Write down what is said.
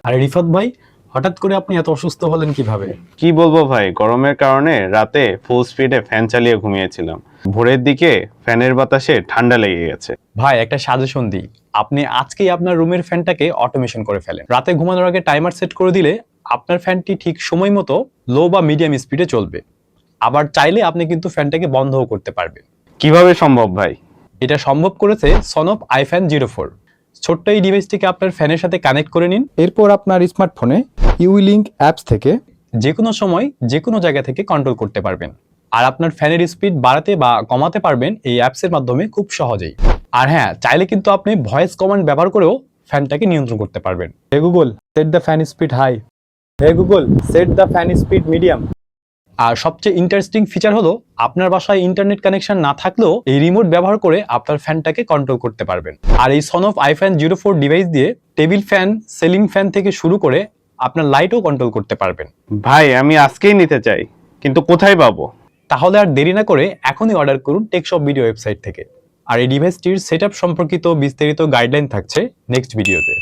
আরে রিফাত ভাই, হঠাৎ করে আপনি এত অসুস্থ হলেন কিভাবে? কি বলবো ভাই, গরমের কারণে রাতে ফুল স্পিডে ফ্যান চালিয়ে ঘুমিয়েছিলাম। ভোরের দিকে ফ্যানের বাতাসে ঠান্ডা লেগে গেছে। ভাই একটা সাজেশন দিই, আপনি আজকেই আপনার রুমের ফ্যানটাকে অটোমেশন করে ফেলেন। রাতে ঘুমানোর আগে টাইমার সেট করে দিলে আপনার ফ্যানটি ঠিক সময় মতো লো বা মিডিয়াম স্পিডে চলবে। আবার চাইলে আপনি কিন্তু ফ্যানটাকে বন্ধও করতে পারবেন। কিভাবে সম্ভব ভাই? এটা সম্ভব করেছে সনফ আইফ্যান 04। ছোট্ট এই ডিভাইসটিকে আপনার ফ্যানের সাথে কানেক্ট করে নিন। এরপর আপনার স্মার্টফোনে ইউলিঙ্ক অ্যাপস থেকে যে কোনো সময় যে কোনো জায়গা থেকে কন্ট্রোল করতে পারবেন। আর আপনার ফ্যানের স্পিড বাড়াতে বা কমাতে পারবেন এই অ্যাপসের মাধ্যমে খুব সহজেই। আর হ্যাঁ, চাইলে কিন্তু আপনি ভয়েস কমান্ড ব্যবহার করেও ফ্যানটাকে নিয়ন্ত্রণ করতে পারবেন। Hey Google, set the fan speed high. Hey Google, set the fan speed medium. আর সবচেয়ে ইন্টারেস্টিং ফিচার হলো, আপনার বাসায় ইন্টারনেট কানেকশন না থাকলেও এই রিমোট ব্যবহার করে আপনার ফ্যানটাকে কন্ট্রোল করতে পারবেন। আর এই সনফ আইফ্যান 04 ডিভাইস দিয়ে টেবিল ফ্যান, সিলিং ফ্যান থেকে শুরু করে আপনার লাইটও কন্ট্রোল করতে পারবেন। ভাই আমি আজকেই নিতে চাই, কিন্তু কোথায় পাবো? তাহলে আর দেরি না করে এখনই অর্ডার করুন টেকশপ ভিডিও ওয়েবসাইট থেকে। আর এই ডিভাইসটির সেটআপ সম্পর্কিত বিস্তারিত গাইডলাইন থাকছে নেক্সট ভিডিওতে।